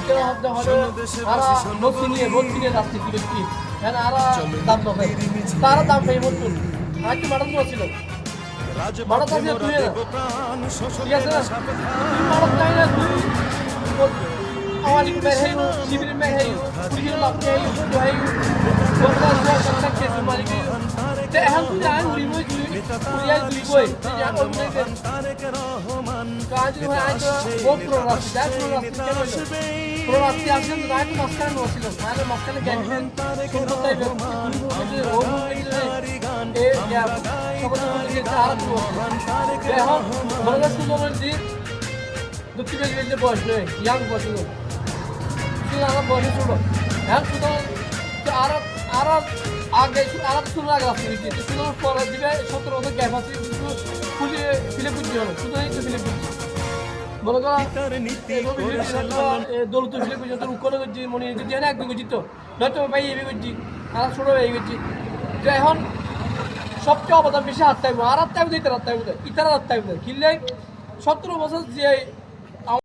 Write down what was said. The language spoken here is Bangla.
কেন হতে হলো আরা বত্রিনে রাজনীতি করছি হ্যাঁ আরা দাম পাবে তারা দাম পাই বলতুন আর কি মারান ছিল মারাত আছে তুই ঠিক আছে না মারাত নাই না তুই আওয়ালি বের হইও শিবির বের হইও পুলিশের লাভ হইও তো হইও বড় সরকার কেস মালিক তে এখন তুই আই উড়ি মই তুই পুলিয়া তুই কই তুই যা করবি কাজ হয় আজ বহুত প্ররাস্তি দেখ প্ররাস্তি কেন হইলো প্ররাস্তি আসেন না তো মাসখানে নছিল মানে মাসখানে গ্যাংম্যান শুনতে ব্যক্তি ও এ গ্যাপ সকল মিলে চার এখন বড় সুন্দর জি দুটি বেজে বয়স নয় ইয়াং বয়স নয় শুধু বয়স ছোট এখন শুধু আর আগে আর শুরু আগে আসতে দিচ্ছে শুধু পরে দিবে 17 বছর গ্যাপ আছে কিন্তু ফিলে বুঝতে হবে শুধু এই তো ফিলে বুঝছি মনে করো দৌলত ফিলে বুঝতে তোর উৎকল করছি মনে করছি হ্যাঁ একদম করছি তো নয়তো ভাই এভাবে করছি আর ছোটো ভাই করছি তো এখন সবচেয়ে অবদান বেশি হাত থাকবো আর হাত থাকবে ইতার হাত থাকবে ইতার হাত থাকবে কিনলে 17 বছর যে